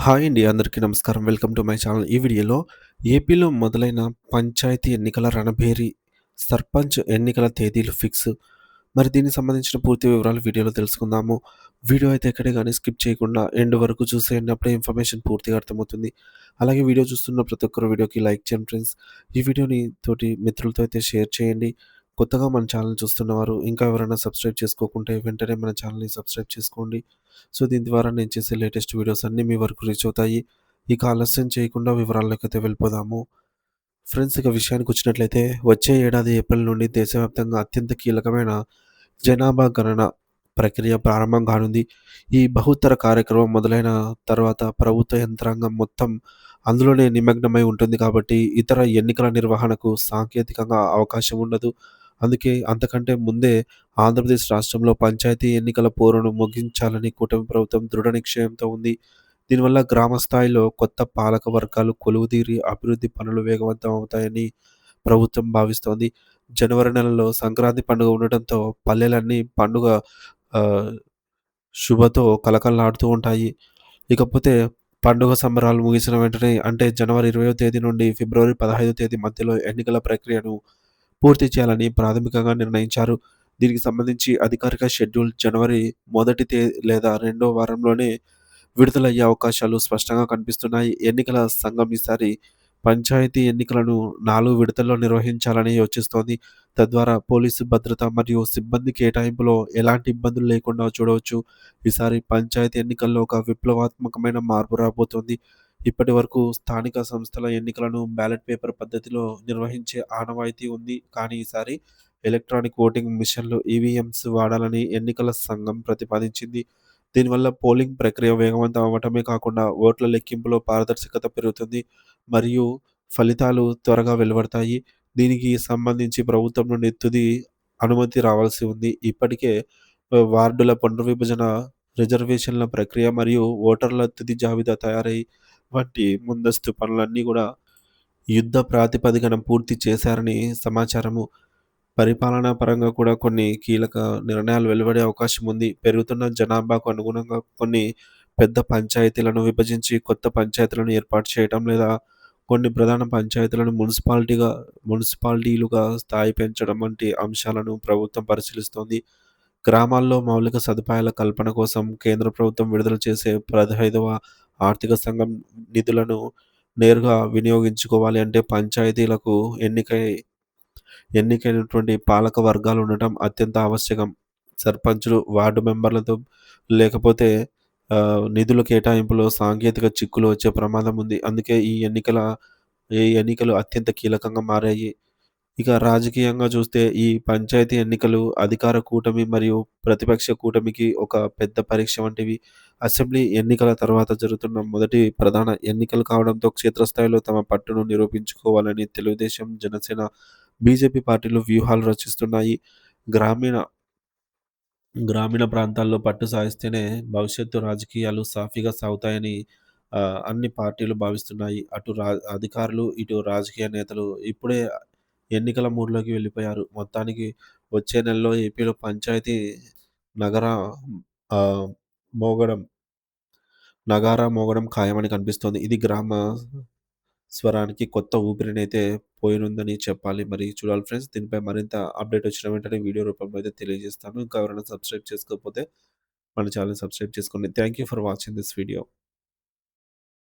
Hi అండి. అందరికీ నమస్కారం. Welcome to my channel. ఈ వీడియోలో ఏపీలో మొదలైన పంచాయతీ ఎన్నికల రణభేరి, సర్పంచ్ ఎన్నికల తేదీలు ఫిక్స్. మరి దీనికి సంబంధించిన పూర్తి వివరాలు వీడియోలో తెలుసుకుందాము. వీడియో అయితే ఎక్కడే గాని స్కిప్ చేయకుండా ఎండ్ వరకు చూసేయండి. అప్పుడే ఇన్ఫర్మేషన్ పూర్తిగా అర్థమవుతుంది. అలాగే వీడియో చూస్తున్న ప్రతి ఒక్కరు వీడియోకి లైక్ చేయండి ఫ్రెండ్స్. ఈ వీడియోని తోటి మిత్రులతో అయితే షేర్ చేయండి. కొత్తగా మన ఛానల్ చూస్తున్నవారు ఇంకా ఎవరైనా సబ్స్క్రైబ్ చేసుకోకుంటే వెంటనే మన ఛానల్‌ని సబ్స్క్రైబ్ చేసుకోండి. సో, దీని ద్వారా నేను చేసే లేటెస్ట్ వీడియోస్ అన్నీ మీ వరకు రీచ్ అవుతాయి. ఇక ఆలస్యం చేయకుండా వివరాల్లోకైతే వెళ్ళిపోదాము. ఫ్రెండ్స్, ఇక విషయానికొచ్చినట్లయితే వచ్చే ఏడాది ఏప్రిల్ నుండి దేశవ్యాప్తంగా అత్యంత కీలకమైన జనాభా గణన ప్రక్రియ ప్రారంభం కానుంది. ఈ బహుత్తర కార్యక్రమం మొదలైన తర్వాత ప్రభుత్వ యంత్రాంగం మొత్తం అందులోనే నిమగ్నమై ఉంటుంది కాబట్టి ఇతర ఎన్నికల నిర్వహణకు సాంకేతికంగా అవకాశం ఉండదు. అందుకే అంతకంటే ముందే ఆంధ్రప్రదేశ్ రాష్ట్రంలో పంచాయతీ ఎన్నికల పోరును ముగించాలని కూటమి ప్రభుత్వం దృఢ నిశ్చయంతో ఉంది. దీనివల్ల గ్రామ స్థాయిలో కొత్త పాలక వర్గాలు కొలువుదీరి అభివృద్ధి పనులు వేగవంతం అవుతాయని ప్రభుత్వం భావిస్తోంది. జనవరి నెలలో సంక్రాంతి పండుగ ఉండటంతో పల్లెలన్నీ పండుగ ఆహ్, శుభతో కళకళలాడుతూ ఉంటాయి. ఇకపోతే పండుగ సంబరాలు ముగిసిన వెంటనే అంటే జనవరి 20వ తేదీ నుండి ఫిబ్రవరి 15వ తేదీ మధ్యలో ఎన్నికల ప్రక్రియను పూర్తి చేయాలని ప్రాథమికంగా నిర్ణయించారు. దీనికి సంబంధించి అధికారిక షెడ్యూల్ జనవరి మొదటి లేదా రెండో వారంలోనే విడుదలయ్యే అవకాశాలు స్పష్టంగా కనిపిస్తున్నాయి. ఎన్నికల సంఘం ఈసారి పంచాయతీ ఎన్నికలను 4 విడతల్లో నిర్వహించాలని యోచిస్తోంది. తద్వారా పోలీసు భద్రత మరియు సిబ్బంది కేటాయింపులో ఎలాంటి ఇబ్బందులు లేకుండా చూడవచ్చు. ఈసారి పంచాయతీ ఎన్నికల్లో ఒక విప్లవాత్మకమైన మార్పు రాబోతోంది. ఇప్పటివరకు స్థానిక సంస్థల ఎన్నికలను బ్యాలెట్ పేపర్ పద్ధతిలో నిర్వహించే ఆనవాయితీ ఉంది. కానీ ఈసారి ఎలక్ట్రానిక్ ఓటింగ్ మిషన్లు ఈవీఎంస్ వాడాలని ఎన్నికల సంఘం ప్రతిపాదించింది. దీనివల్ల పోలింగ్ ప్రక్రియ వేగవంతం అవ్వటమే కాకుండా ఓట్ల లెక్కింపులో పారదర్శకత పెరుగుతుంది మరియు ఫలితాలు త్వరగా వెలువడతాయి. దీనికి సంబంధించి ప్రభుత్వం నుండి తుది అనుమతి రావాల్సి ఉంది. ఇప్పటికే వార్డుల పునర్విభజన, రిజర్వేషన్ల ప్రక్రియ మరియు ఓటర్ల తుది జాబితా తయారై వంటి ముందస్తు పనులన్నీ కూడా యుద్ధ ప్రాతిపదికన పూర్తి చేశారని సమాచారము. పరిపాలనా పరంగా కూడా కొన్ని కీలక నిర్ణయాలు వెలువడే అవకాశం ఉంది. పెరుగుతున్న జనాభాకు అనుగుణంగా కొన్ని పెద్ద పంచాయతీలను విభజించి కొత్త పంచాయతీలను ఏర్పాటు చేయటం లేదా కొన్ని ప్రధాన పంచాయతీలను మున్సిపాలిటీలుగా స్థాయి పెంచడం వంటి అంశాలను ప్రభుత్వం పరిశీలిస్తోంది. గ్రామాల్లో మౌలిక సదుపాయాల కల్పన కోసం కేంద్ర ప్రభుత్వం విడుదల చేసే 15వ ఆర్థిక సంఘం నిధులను నేరుగా వినియోగించుకోవాలి అంటే పంచాయతీలకు ఎన్నికైనటువంటి పాలక వర్గాలు ఉండటం అత్యంత ఆవశ్యకం. సర్పంచులు, వార్డు మెంబర్లతో లేకపోతే నిధుల కేటాయింపులో సాంకేతిక చిక్కులు వచ్చే ప్రమాదం ఉంది. అందుకే ఈ ఎన్నికలు అత్యంత కీలకంగా మారాయి. ఇక రాజకీయంగా చూస్తే ఈ పంచాయతీ ఎన్నికలు అధికార కూటమి మరియు ప్రతిపక్ష కూటమికి ఒక పెద్ద పరీక్ష వంటివి. అసెంబ్లీ ఎన్నికల తర్వాత జరుగుతున్న మొదటి ప్రధాన ఎన్నికలు కావడంతో క్షేత్రస్థాయిలో తమ పట్టును నిరూపించుకోవాలని తెలుగుదేశం, జనసేన, బీజేపీ పార్టీలు వ్యూహాలు రచిస్తున్నాయి. గ్రామీణ గ్రామీణ ప్రాంతాల్లో పట్టు సాధిస్తేనే భవిష్యత్తు రాజకీయాలు సాఫీగా సాగుతాయని అన్ని పార్టీలు భావిస్తున్నాయి. అటు అధికారులు, ఇటు రాజకీయ నేతలు ఇప్పుడే ఎన్నికల మూడ్‌లోకి వెళ్ళిపోయారు. మొత్తానికి వచ్చే నెలలో ఏపీలో పంచాయతీ నగర ఆహ్, మోగడం నగారా మోగడం ఖాయమని కనిపిస్తోంది. ఇది గ్రామ స్వరానికి కొత్త ఊపిరినైతే పోయనుందని చెప్పాలి. మరి చూడాలి ఫ్రెండ్స్. దీనిపై మరింత అప్డేట్ వచ్చిన వెంటనే వీడియో రూపంలో అయితే తెలియజేస్తాను. ఇంకా ఎవరైనా సబ్స్క్రైబ్ చేసుకోకపోతే మన ఛానెల్‌ని సబ్స్క్రైబ్ చేసుకోండి. Thank you for watching this video.